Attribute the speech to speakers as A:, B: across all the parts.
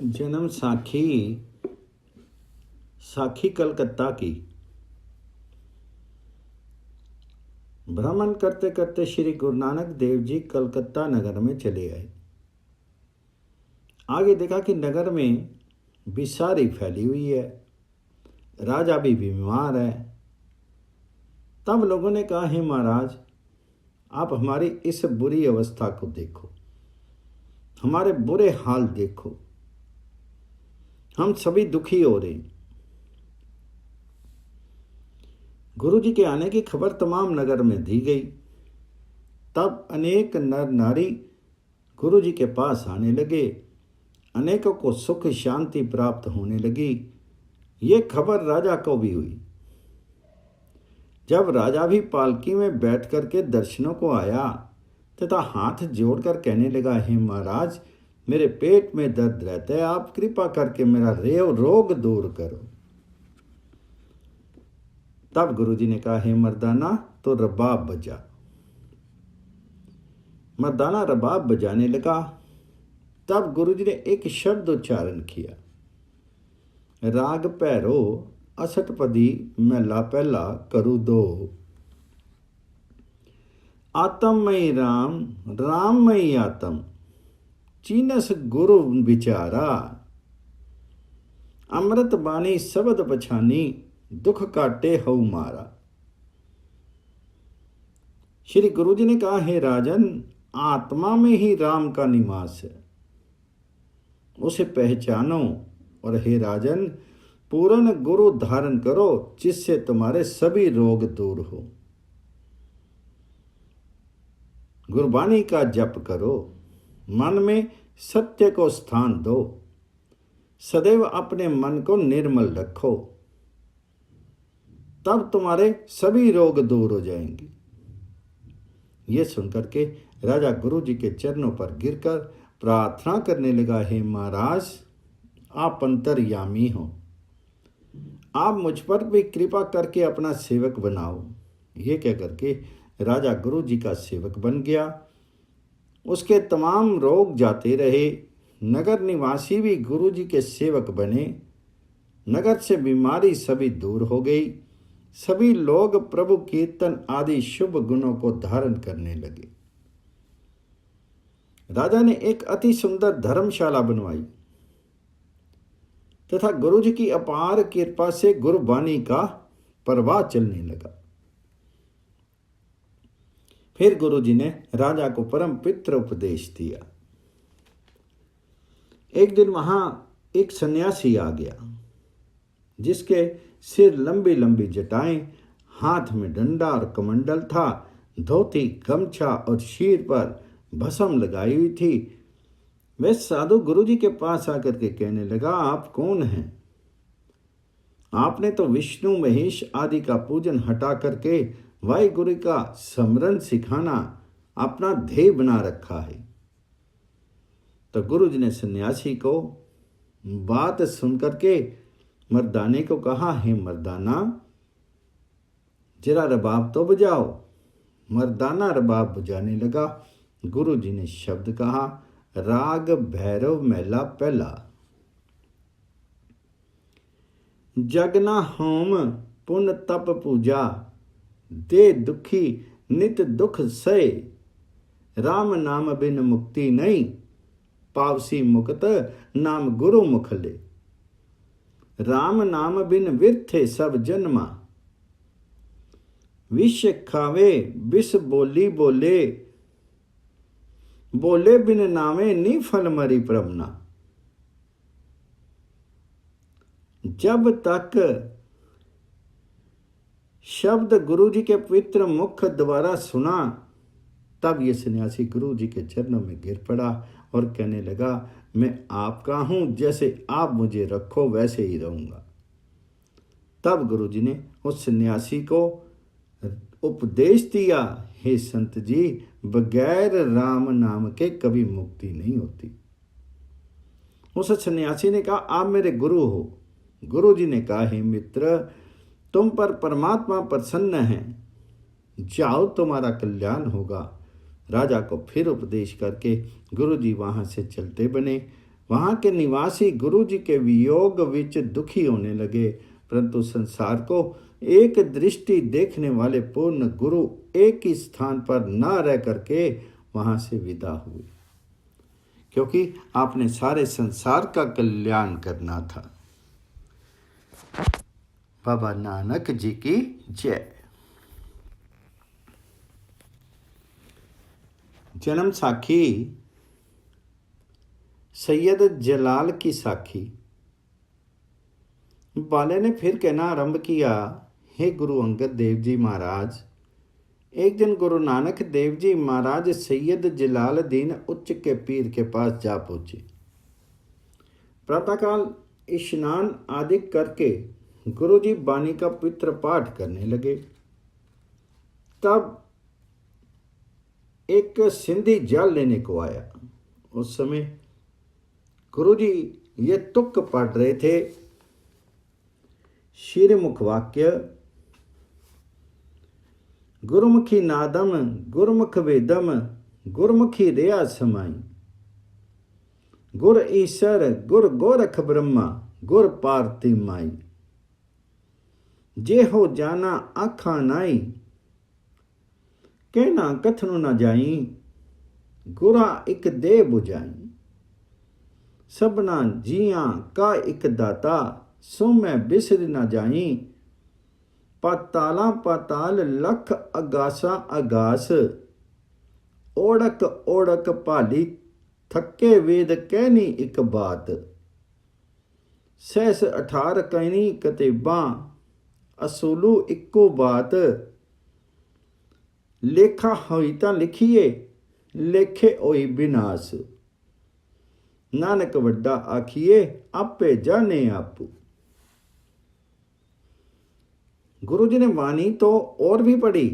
A: जन्म साखी साखी कलकत्ता की। भ्रमण करते करते श्री गुरु नानक देव जी कलकत्ता नगर में चले आए। आगे देखा कि नगर में बिसारी फैली हुई है, राजा भी बीमार है। तब लोगों ने कहा, हे महाराज, आप हमारी इस बुरी अवस्था को देखो, हमारे बुरे हाल देखो, हम सभी दुखी हो रहे हैं। गुरु जी के आने की खबर तमाम नगर में दी गई। तब अनेक नर नारी गुरु जी के पास आने लगे, अनेकों को सुख शांति प्राप्त होने लगी। ये खबर राजा को भी हुई। जब राजा भी पालकी में बैठ करके दर्शनों को आया तथा हाथ जोड़कर कहने लगा, हे महाराज, मेरे पेट में दर्द रहता है, आप कृपा करके मेरा रोग दूर करो। तब गुरु जी ने कहा, हे मर्दाना, तो रबाब बजा। मर्दाना रबाब बजाने लगा। तब गुरु जी ने एक शब्द उच्चारण किया, राग भैरो असठपदी महला पहला करू दो। आत्ममयी राम, राममयी आत्म, चीनस गुरु विचारा। अमृत बानी शब्द पछानी, दुख काटे हऊ मारा। श्री गुरु जी ने कहा, हे राजन, आत्मा में ही राम का निवास है, उसे पहचानो। और हे राजन, पूर्ण गुरु धारण करो, जिससे तुम्हारे सभी रोग दूर हो। गुरबाणी का जप करो, मन में सत्य को स्थान दो, सदैव अपने मन को निर्मल रखो, तब तुम्हारे सभी रोग दूर हो जाएंगे। ये सुनकर के राजा गुरु जी के चरणों पर गिरकर प्रार्थना करने लगा, हे महाराज, आप अंतर्यामी हो, आप मुझ पर भी कृपा करके अपना सेवक बनाओ। ये कह करके राजा गुरु जी का सेवक बन गया। उसके तमाम रोग जाते रहे। नगर निवासी भी गुरु जी के सेवक बने। नगर से बीमारी सभी दूर हो गई। सभी लोग प्रभु कीर्तन आदि शुभ गुणों को धारण करने लगे। राजा ने एक अति सुंदर धर्मशाला बनवाई तथा गुरु जी की अपार कृपा से गुरबाणी का प्रवाह चलने लगा। फिर गुरु जी ने राजा को परम पित्र उपदेश दिया। एक दिन वहां एक सन्यासी आ गया, जिसके सिर लंबी लंबी जटाएं, हाथ में डंडा और कमंडल था, धोती गमछा और शीर पर भस्म लगाई हुई थी। वह साधु गुरु जी के पास आकर के कहने लगा, आप कौन हैं? आपने तो विष्णु महेश आदि का पूजन हटा करके वाहिगुरु का स्मरण सिखाना अपना ध्येय बना रखा है। तो गुरु जी ने सन्यासी को बात सुन करके मर्दाने को कहा, हे मर्दाना, जरा रबाब तो बजाओ। मर्दाना रबाब बजाने लगा। गुरु जी ने शब्द कहा, राग भैरव महला पहला। जगना होम पुण्य तप पूजा, दे दुखी नित दुख सहे। राम नाम बिन मुक्ति नहीं, पावसी मुक्त नाम गुरु मुख ले। राम नाम बिन विरथे सब जन्मा, विष खावे विष बोली बोले। बोले बिन नामे नी फल मरी प्रभना। जब तक शब्द गुरु जी के पवित्र मुख द्वारा सुना, तब ये सन्यासी गुरु जी के चरणों में गिर पड़ा और कहने लगा, मैं आपका हूं, जैसे आप मुझे रखो वैसे ही रहूंगा। तब गुरु जी ने उस सन्यासी को उपदेश दिया, हे संत जी, बगैर राम नाम के कभी मुक्ति नहीं होती। उस सन्यासी ने कहा, आप मेरे गुरु हो। गुरु जी ने कहा, हे मित्र, तुम पर परमात्मा प्रसन्न है, जाओ, तुम्हारा कल्याण होगा। राजा को फिर उपदेश करके गुरु जी वहाँ से चलते बने वहाँ के निवासी गुरु जी के वियोग विच दुखी होने लगे, परंतु संसार को एक दृष्टि देखने वाले पूर्ण गुरु एक ही स्थान पर न रह करके वहाँ से विदा हुए, क्योंकि आपने सारे संसार का कल्याण करना था। बाबा नानक जी की जय। जन्म साखी सैयद जलाल की साखी। बाले ने फिर कहना आरंभ किया, हे गुरु अंगद देव जी महाराज, एक दिन गुरु नानक देव जी महाराज सैयद जलालुद्दीन उच्च के पीर के पास जा पहुंचे। प्रातःकाल स्नान आदि करके गुरु जी बानी का पवित्र पाठ करने लगे। तब एक सिंधी जल लेने को आया। उस समय गुरु जी ये तुक पढ़ रहे थे, शिरमुख वाक्य, गुरुमुखी नादम गुरुमुख वेदम गुरुमुखी रेया समाई, गुर ईश्वर गुर गोरख ब्रह्मा गुर पार्ति माई, जे हो जाना आखा नाई, कहना कथनु न जाई, गुरा एक दे बुझाई, सबना जिया का एक दाता, सो मैं बिसर न जाई, पाताला पाताल लख अगासा अगास, ओढ़क ओढ़क भाली थके वेद कहनी एक बात, सहस 18 कहनी कतेबां, असूलू इक्को बात, लेखा होई तां लिखिए लेखे होई विनाश, नानक वड्डा आखिए आपे जाने आपू। गुरु जी ने वाणी तो और भी पढ़ी।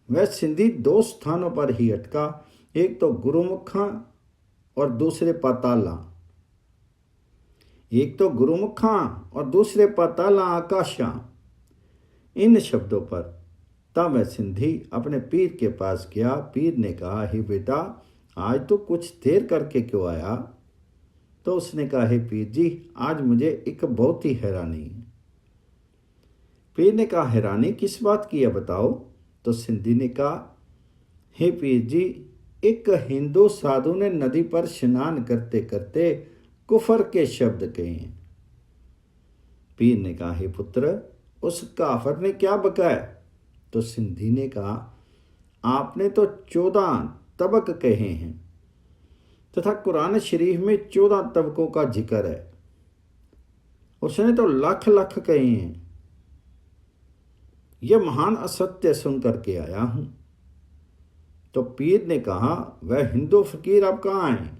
A: वह सिंधी 2 स्थानों पर ही अटका, एक तो गुरुमुखा और दूसरे पाताला, एक तो गुरुमुखा और दूसरे पाताला आकाशा। इन शब्दों पर तब वह सिंधी अपने पीर के पास गया। पीर ने कहा, हे बेटा, आज तो कुछ देर करके क्यों आया? तो उसने कहा, हे पीर जी, आज मुझे एक बहुत ही हैरानी है। पीर ने कहा, हैरानी किस बात की है, बताओ। तो सिंधी ने कहा, हे पीर जी, एक हिंदू साधु ने नदी पर स्नान करते करते कुफर के शब्द कहे हैं। पीर ने कहा, हे पुत्र, उस काफर ने क्या बकाया? तो सिंधी ने कहा, आपने तो 14 तबक कहे हैं तथा कुरान शरीफ में 14 तबकों का जिक्र है। उसने तो लाख लाख कहे हैं। यह महान असत्य सुन करके आया हूं। तो पीर ने कहा, वह हिंदू फकीर अब कहाँ है?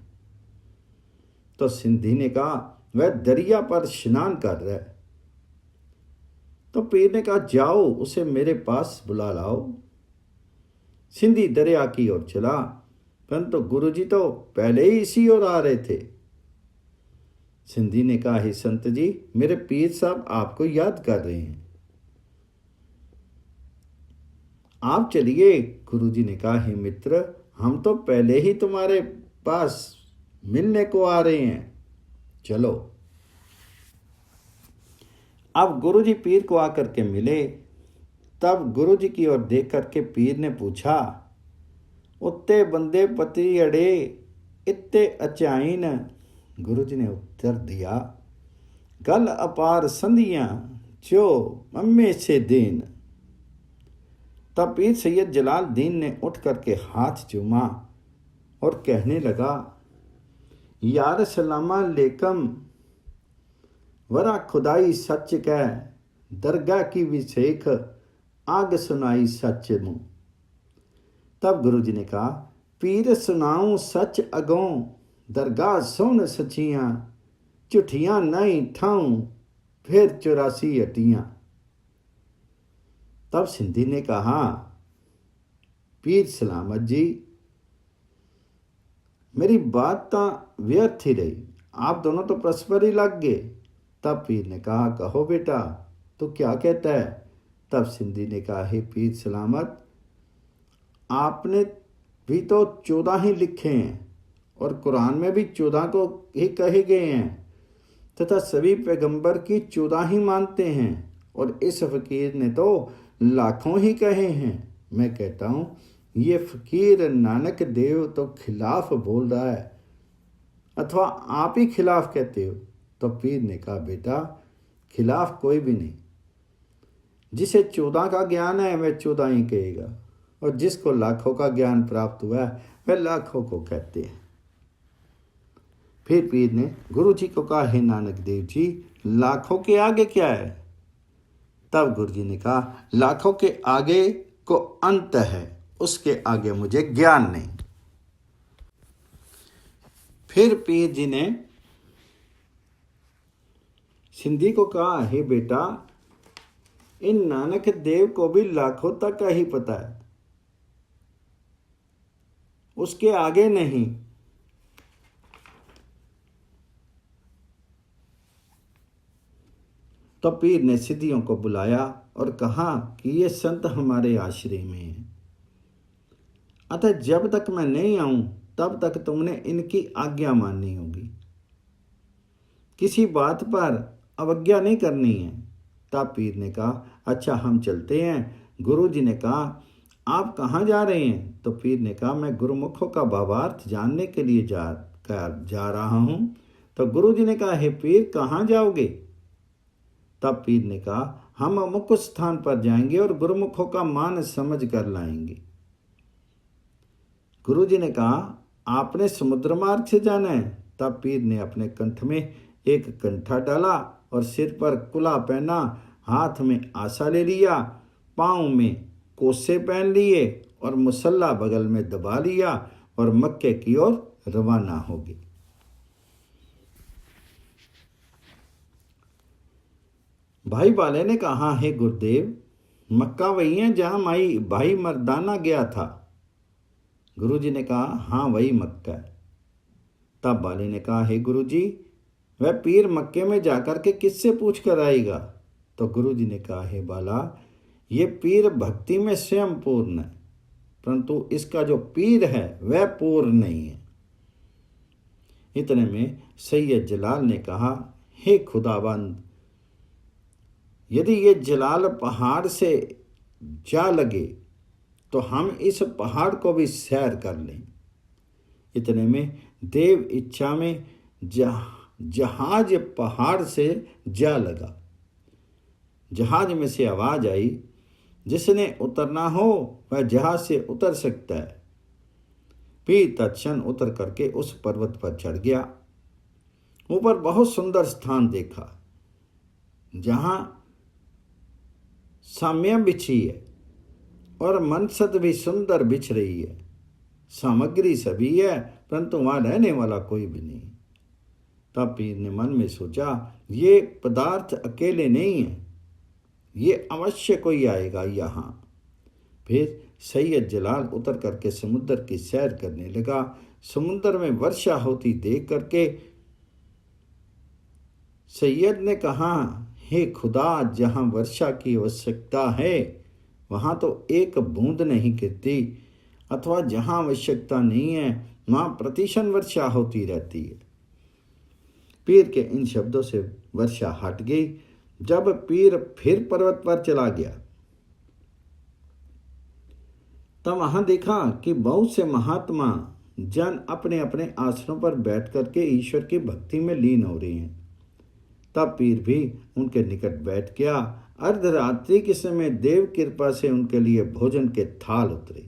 A: तो सिंधी ने कहा, वह दरिया पर स्नान कर रहा है। तो पीर ने कहा, जाओ उसे मेरे पास बुला लाओ। सिंधी दरिया की ओर चला, परंतु गुरुजी तो पहले ही इसी ओर आ रहे थे। सिंधी ने कहा, हे संत जी, मेरे पीर साहब आपको याद कर रहे हैं, आप चलिए। गुरुजी ने कहा, हे मित्र, हम तो पहले ही तुम्हारे पास मिलने को आ रहे हैं, चलो। अब गुरुजी पीर को आकर के मिले। तब गुरुजी की ओर देख करके पीर ने पूछा, उत्ते बंदे पति अड़े इत्ते अचाइन। गुरुजी ने उत्तर दिया, गल अपार संधियां जो मम्मे से देन। तब पीर सैयद जलालुद्दीन ने उठ करके हाथ चूमा और कहने लगा, यार सलामा लेकम, वरा खुदाई सच कह, दरगाह की विशेख आग सुनाई सच मुँह। तब गुरु जी ने कहा, पीर सुनाऊं सच अगों, दरगाह सोन सचियां, झूठियां नहीं ठाऊं, फिर 84 अटियां। तब सिंधी ने कहा, पीर सलामत जी, मेरी बात तो व्यर्थ ही रही, आप दोनों तो परस्पर ही लग गए। तब पीर ने कहा, कहो बेटा, तू क्या कहता है? तब सिंधी ने कहा, हे पीर सलामत, आपने भी तो 14 ही लिखे हैं और कुरान में भी 14 को ही कहे गए हैं तथा सभी पैगंबर की 14 ही मानते हैं और इस फकीर ने तो लाखों ही कहे हैं। मैं कहता हूँ ये फकीर नानक देव तो खिलाफ बोल रहा है अथवा आप ही खिलाफ कहते हो। तो पीर ने कहा बेटा खिलाफ कोई भी नहीं, जिसे 14 का ज्ञान है वह 14 ही कहेगा और जिसको लाखों का ज्ञान प्राप्त हुआ है वह लाखों को कहते हैं। फिर पीर ने गुरु जी को कहा हे नानक देव जी लाखों के आगे क्या है। तब गुरु जी ने कहा लाखों के आगे को अंत है, उसके आगे मुझे ज्ञान नहीं। फिर पीर जी ने सिंधी को कहा हे बेटा इन नानक देव को भी लाखों तक का ही पता है, उसके आगे नहीं। तो पीर ने सिद्धियों को बुलाया और कहा कि ये संत हमारे आश्रय में हैं, अतः जब तक मैं नहीं आऊं तब तक तुमने इनकी आज्ञा माननी होगी, किसी बात पर अवज्ञा नहीं करनी है। तब पीर ने कहा अच्छा हम चलते हैं। गुरु जी ने कहा आप कहाँ जा रहे हैं। तो पीर ने कहा मैं गुरुमुखों का भावार्थ जानने के लिए जा रहा हूँ। तो गुरु जी ने कहा हे पीर कहाँ जाओगे। तब पीर ने कहा हम अमुक स्थान पर जाएंगे और गुरुमुखों का मान समझ कर लाएंगे। गुरु जी ने कहा आपने समुद्र मार्ग से जाना है। तब पीर ने अपने कंठ में एक कंठा डाला और सिर पर कुला पहना, हाथ में आसा ले लिया, पाँव में कोसे पहन लिए और मुसल्ला बगल में दबा लिया और मक्के की ओर रवाना हो गए। भाई वाले ने कहा हे गुरुदेव मक्का वही है जहां भाई मर्दाना गया था। गुरु जी ने कहा हाँ वही मक्का है। तब बाले ने कहा हे गुरु जी वह पीर मक्के में जाकर के किससे पूछ कर आएगा। तो गुरु जी ने कहा हे बाला ये पीर भक्ति में स्वयं पूर्ण है, परंतु इसका जो पीर है वह पूर्ण नहीं है। इतने में सैयद जलाल ने कहा हे खुदाबंद यदि ये जलाल पहाड़ से जा लगे तो हम इस पहाड़ को भी सैर कर लें। इतने में देव इच्छा में जहाज पहाड़ से जा लगा। जहाज में से आवाज आई जिसने उतरना हो वह जहाज से उतर सकता है। पीर तत्क्षण उतर करके उस पर्वत पर चढ़ गया। ऊपर बहुत सुंदर स्थान देखा जहां साम्या बिछी है और मनसद भी सुंदर बिछ रही है। सामग्री सभी है परंतु वहां रहने वाला कोई भी नहीं। तब पीर ने मन में सोचा ये पदार्थ अकेले नहीं है, ये अवश्य कोई आएगा यहाँ। फिर सैयद जलाल उतर करके समुद्र की सैर करने लगा। समुद्र में वर्षा होती देख करके सैयद ने कहा हे खुदा जहाँ वर्षा की आवश्यकता है वहाँ तो एक बूंद नहीं गिरती, अथवा जहाँ आवश्यकता नहीं है वहाँ प्रतिक्षण वर्षा होती रहती है। पीर के इन शब्दों से वर्षा हट गई। जब पीर फिर पर्वत पर चला गया तब वहां देखा कि बहुत से महात्मा जन अपने अपने आसनों पर बैठ करके ईश्वर की भक्ति में लीन हो रहे हैं। तब पीर भी उनके निकट बैठ गया। अर्धरात्रि के समय देव कृपा से उनके लिए भोजन के थाल उतरे।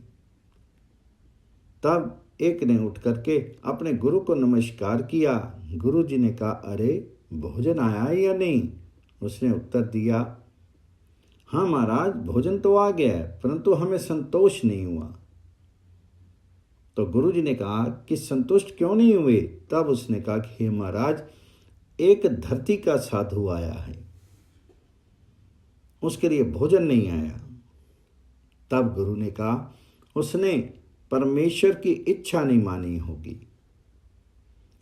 A: तब एक ने उठ करके अपने गुरु को नमस्कार किया। गुरु जी ने कहा अरे भोजन आया या नहीं। उसने उत्तर दिया हाँ महाराज भोजन तो आ गया है परंतु हमें संतोष नहीं हुआ। तो गुरु जी ने कहा कि संतुष्ट क्यों नहीं हुए। तब उसने कहा कि हे महाराज एक धरती का साधु आया है, उसके लिए भोजन नहीं आया। तब गुरु ने कहा उसने परमेश्वर की इच्छा नहीं मानी होगी।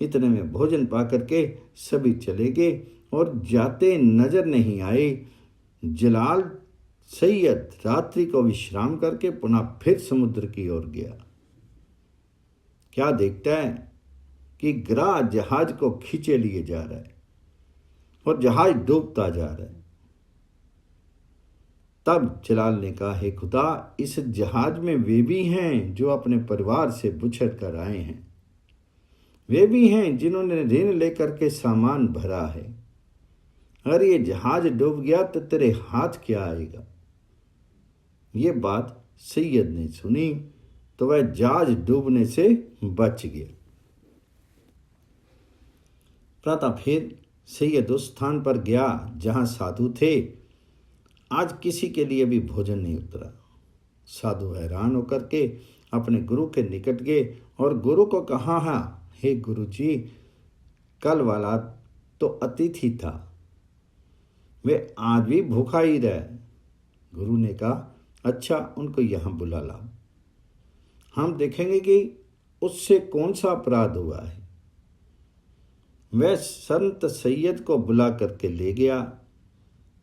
A: इतने में भोजन पा करके सभी चले गए और जाते नजर नहीं आए। जलाल सैयद रात्रि को विश्राम करके पुनः फिर समुद्र की ओर गया। क्या देखता है कि ग्राह जहाज को खींचे लिए जा रहा है और जहाज डूबता जा रहा है। तब जलाल ने कहा, हे खुदा, इस जहाज में वे भी हैं जो अपने परिवार से बिछड़ कर आए हैं, वे भी हैं जिन्होंने ऋण लेकर के सामान भरा है। अगर ये जहाज डूब गया तो तेरे हाथ क्या आएगा? ये बात सैयद ने सुनी तो वह जहाज डूबने से बच गया। प्रातः फिर सैयद उस स्थान पर गया जहां साधु थे। आज किसी के लिए भी भोजन नहीं उतरा। साधु हैरान होकर के अपने गुरु के निकट गए और गुरु को कहा, हे गुरु जी, कल वाला तो अतिथि था, वे आज भी भूखा ही रहे। गुरु ने कहा, अच्छा, उनको यहाँ बुला लाओ, हम देखेंगे कि उससे कौन सा अपराध हुआ है। वह संत सैयद को बुला करके ले गया।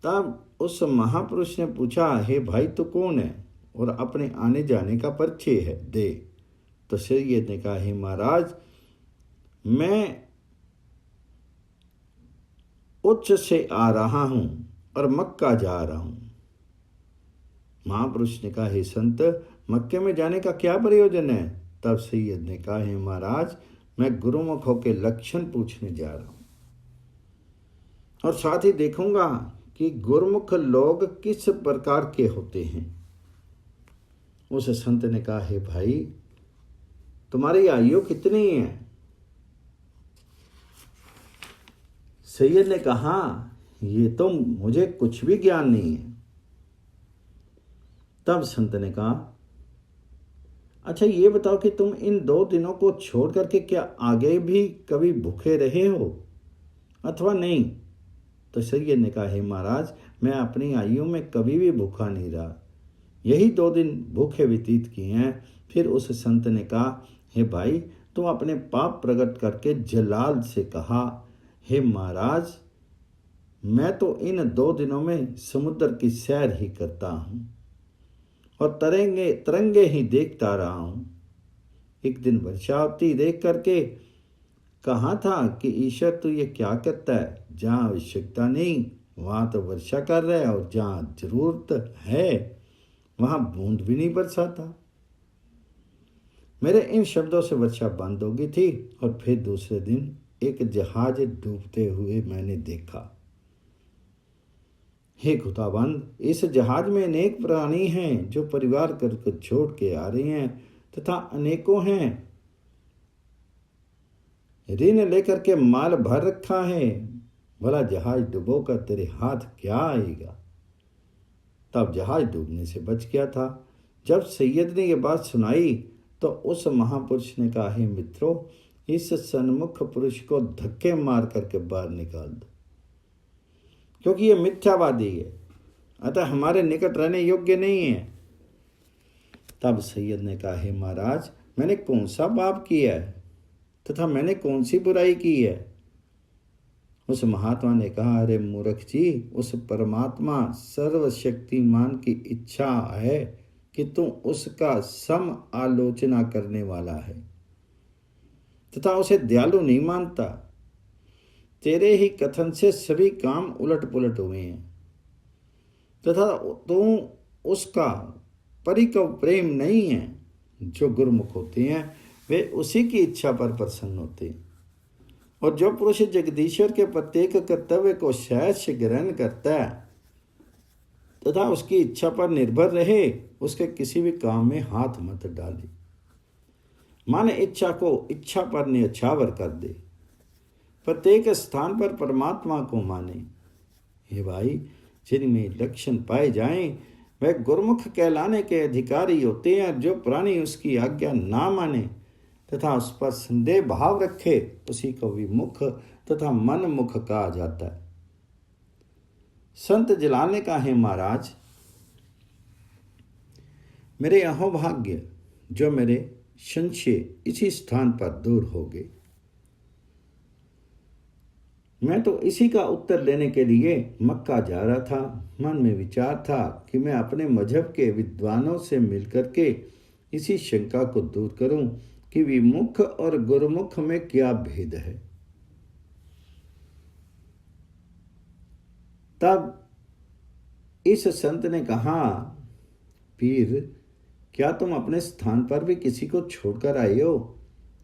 A: तब उस महापुरुष ने पूछा, हे भाई, तू कौन है और अपने आने जाने का परिचय है दे। तो सैयद ने कहा, हे महाराज, मैं उच्च से आ रहा हूं और मक्का जा रहा हूं। महापुरुष ने कहा, हे संत, मक्के में जाने का क्या प्रयोजन है? तब सैयद ने कहा, हे महाराज, मैं गुरुमुखों के लक्षण पूछने जा रहा हूं और साथ ही देखूंगा कि गुरुमुख लोग किस प्रकार के होते हैं। उस संत ने कहा, हे भाई, तुम्हारी आयु कितनी है? सैयद ने कहा, ये तो मुझे कुछ भी ज्ञान नहीं है। तब संत ने कहा, अच्छा, ये बताओ कि तुम इन 2 दिनों को छोड़ करके क्या आगे भी कभी भूखे रहे हो अथवा नहीं? तो सैयद ने कहा, हे महाराज, मैं अपनी आयु में कभी भी भूखा नहीं रहा, यही 2 दिन भूखे व्यतीत किए हैं। फिर उस संत ने कहा, हे भाई, तुम अपने पाप प्रकट करके जलाल से कहा, हे महाराज, मैं तो इन 2 दिनों में समुद्र की सैर ही करता हूँ और तरंगे ही देखता रहा हूँ। एक दिन वर्षा होती देख करके कहा था कि ईश्वर, तू ये क्या करता है? जहाँ आवश्यकता नहीं वहाँ तो वर्षा कर रहा है और जहाँ जरूरत है वहाँ बूंद भी नहीं बरसाता। मेरे इन शब्दों से वर्षा बंद हो गई थी और फिर दूसरे दिन एक जहाज डूबते हुए मैंने देखा। हे खुदाबंद, इस जहाज में अनेक प्राणी हैं जो परिवार करके छोड़ के आ रहे हैं तथा अनेकों हैं ऋण लेकर के माल भर रखा है। भला जहाज डुबोकर तेरे हाथ क्या आएगा? तब जहाज डूबने से बच गया था। जब सैयद ने यह बात सुनाई तो उस महापुरुष ने कहा, हे मित्रों, इस सन्मुख पुरुष को धक्के मार करके बाहर निकाल दो, क्योंकि ये मिथ्यावादी है, अतः हमारे निकट रहने योग्य नहीं है। तब सैयद ने कहा, हे महाराज, मैंने कौन सा पाप किया है तथा मैंने कौन सी बुराई की है? उस महात्मा ने कहा, अरे मूर्ख जी, उस परमात्मा सर्वशक्तिमान की इच्छा है कि तू उसका सम आलोचना करने वाला है तथा उसे दयालु नहीं मानता। तेरे ही कथन से सभी काम उलट पुलट हुए हैं तथा तू उसका परिकव प्रेम नहीं है। जो गुरुमुख होते हैं वे उसी की इच्छा पर प्रसन्न होते हैं, और जो पुरुष जगदीश्वर के प्रत्येक कर्तव्य को सहर्ष ग्रहण करता है तथा उसकी इच्छा पर निर्भर रहे, उसके किसी भी काम में हाथ मत डाले। माने इच्छा को इच्छा पर न्यौछावर कर दे, प्रत्येक स्थान पर परमात्मा को माने। हे भाई, जिनमें लक्षण पाए जाएं वह गुरुमुख कहलाने के अधिकारी होते हैं। जो प्राणी उसकी आज्ञा ना माने तथा उस पर संदेह भाव रखे, उसी को विमुख तथा मनमुख कहा जाता है। संत जलाल ने कहा, है महाराज, मेरे अहोभाग्य जो मेरे संशय इसी स्थान पर दूर हो गए। मैं तो इसी का उत्तर लेने के लिए मक्का जा रहा था। मन में विचार था कि मैं अपने मजहब के विद्वानों से मिलकर के इसी शंका को दूर करूं कि विमुख और गुरुमुख में क्या भेद है। तब इस संत ने कहा, पीर, क्या तुम अपने स्थान पर भी किसी को छोड़कर आए हो?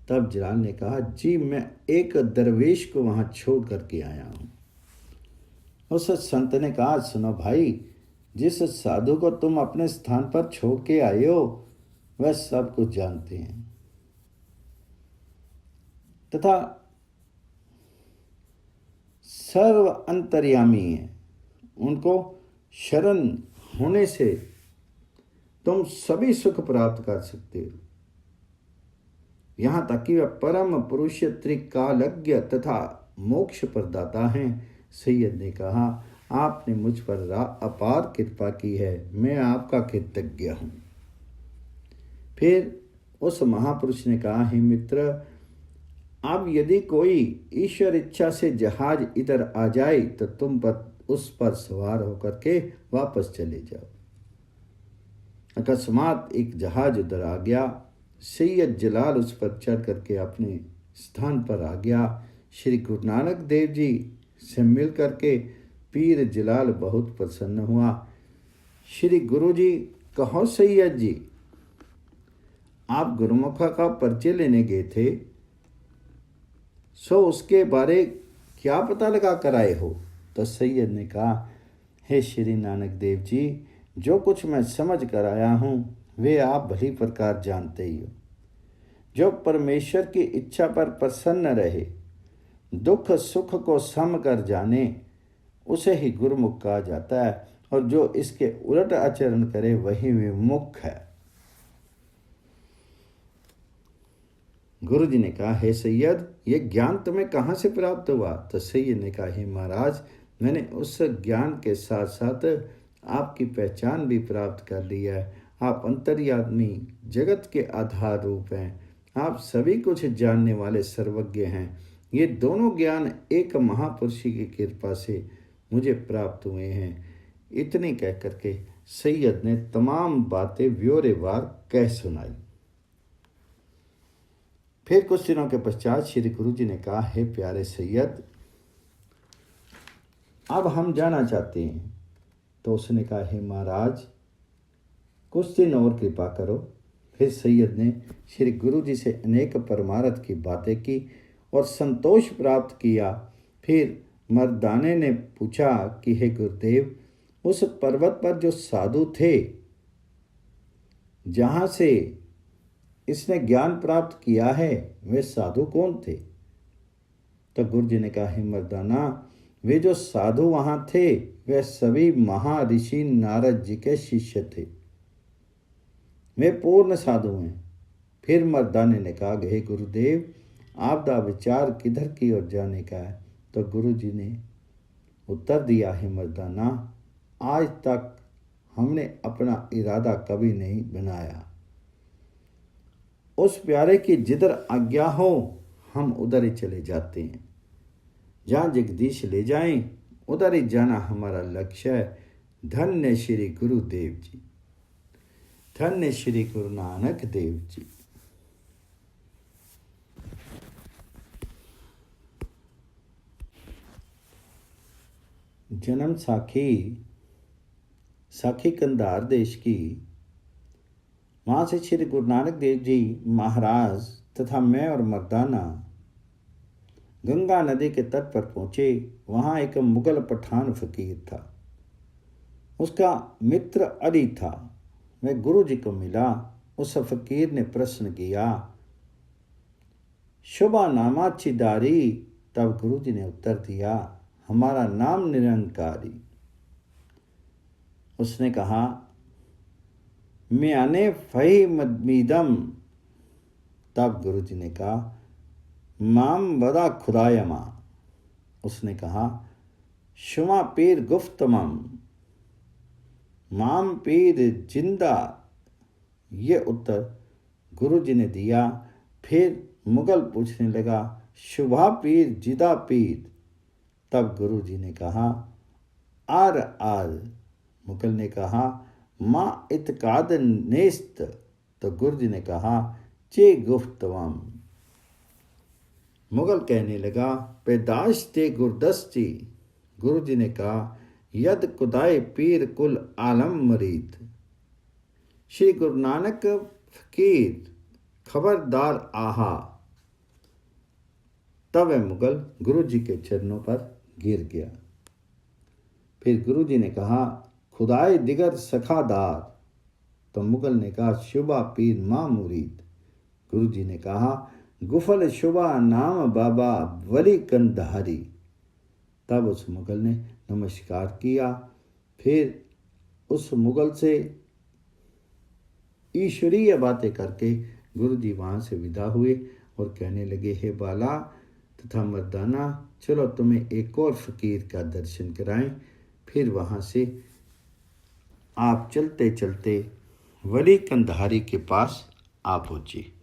A: तब जलाल ने कहा, जी मैं एक दरवेश को वहां छोड़ करके आया हूं। उस संत ने कहा, सुनो भाई, जिस साधु को तुम अपने स्थान पर छोड़ के आए हो वह सब कुछ जानते हैं तथा सर्व अंतर्यामी है। उनको शरण होने से तुम सभी सुख प्राप्त कर सकते हो। यहाँ तक कि वह परम पुरुष त्रिकालज्ञ तथा मोक्ष प्रदाता हैं। सैयद ने कहा, आपने मुझ पर अपार कृपा की है, मैं आपका कृतज्ञ हूँ। फिर उस महापुरुष ने कहा, हे मित्र, अब यदि कोई ईश्वर इच्छा से जहाज इधर आ जाए तो तुम पर उस पर सवार होकर के वापस चले जाओ। अकस्मात एक जहाज उधर आ गया। सैयद जलाल उस पर चढ़ करके अपने स्थान पर आ गया। श्री गुरु नानक देव जी से मिल करके पीर जलाल बहुत प्रसन्न हुआ। श्री गुरु जी, कहो सैयद जी, आप गुरुमुखा का परिचय लेने गए थे, सो उसके बारे क्या पता लगा कर आए हो? तो सैयद ने कहा, हे श्री नानक देव जी, जो कुछ मैं समझ कर आया हूँ वे आप भली प्रकार जानते ही हो। जो परमेश्वर की इच्छा पर प्रसन्न रहे, दुख सुख को सम कर जाने, उसे ही गुरुमुख कहा जाता है, और जो इसके उलट आचरण करे वही विमुख है। गुरु जी ने कहा, हे सैयद, ये ज्ञान तुम्हें कहाँ से प्राप्त हुआ? तो सैयद ने कहा, हे महाराज, मैंने उस ज्ञान के साथ साथ आपकी पहचान भी प्राप्त कर ली है। आप अंतर्यामी, जगत के आधार रूप हैं। आप सभी कुछ जानने वाले सर्वज्ञ हैं। ये दोनों ज्ञान एक महापुरुष की कृपा से मुझे प्राप्त हुए हैं। इतने कह करके सैयद ने तमाम बातें ब्यौरेवार कह सुनाई। फिर कुछ दिनों के पश्चात श्री गुरु जी ने कहा, हे प्यारे सैयद, अब हम जाना चाहते हैं। तो उसने कहा, हे महाराज, कुछ दिन और कृपा करो। फिर सैयद ने श्री गुरु जी से अनेक परमार्थ की बातें की और संतोष प्राप्त किया। फिर मर्दाने ने पूछा कि हे गुरुदेव, उस पर्वत पर जो साधु थे, जहाँ से इसने ज्ञान प्राप्त किया है, वे साधु कौन थे? तो गुरु जी ने कहा, हे मर्दाना, वे जो साधु वहाँ थे वे सभी महर्षि नारद जी के शिष्य थे। वे पूर्ण साधु हैं। फिर मर्दाने ने कहा, हे गुरुदेव, आपका विचार किधर की ओर जाने का है? तो गुरु जी ने उत्तर दिया, हे मर्दाना, आज तक हमने अपना इरादा कभी नहीं बनाया। उस प्यारे की जिधर आज्ञा हो हम उधर ही चले जाते हैं। जहाँ जगदीश ले जाएं उधर ही जाना हमारा लक्ष्य है। धन्य श्री गुरुदेव जी, धन्य श्री गुरु नानक देव जी। जन्म साखी कंधार देश की। वहाँ से श्री गुरु नानक देव जी महाराज तथा मैं और मर्दाना गंगा नदी के तट पर पहुँचे। वहाँ एक मुगल पठान फकीर था। उसका मित्र अली था। वह गुरु जी को मिला। उस फकीर ने प्रश्न किया, शुभा नामा चिदारी? तब गुरु जी ने उत्तर दिया, हमारा नाम निरंकारी। उसने कहा, म्याने फही मदमीदम। तब गुरु जी ने कहा, माम बदा खुदायमा। उसने कहा, शुमा पीर गुफ्तमम, माम पीर जिंदा। ये उत्तर गुरु जी ने दिया। फिर मुगल पूछने लगा, शुभा पीर जिदा पीर? तब गुरु जी ने कहा, आर आर। मुगल ने कहा, माँ इतकाद नेस्त। तो गुरु जी ने कहा, चे गुफ्तवाम। मुगल कहने लगा, पैदाश ते गुरदस्ती। गुरु जी ने कहा, यद खुदाए पीर कुल आलम मरीद। श्री गुरु नानक फकीर खबरदार आहा। तब वह मुगल गुरु जी के चरणों पर गिर गया। फिर गुरु जी ने कहा, खुदाए दिगर सखादार। तो मुगल ने कहा, शुबा पीर माँ मुरीद। गुरु जी ने कहा, गुफल शुबा नाम बाबा वली कंधारी। तब उस मुगल ने नमस्कार किया। फिर उस मुगल से ईश्वरीय बातें करके गुरु जी वहाँ से विदा हुए और कहने लगे, हे बाला तथा मर्दाना, चलो तुम्हें एक और फ़कीर का दर्शन कराएं। फिर वहाँ से आप चलते चलते वली कंधारी के पास आ पहुँचे।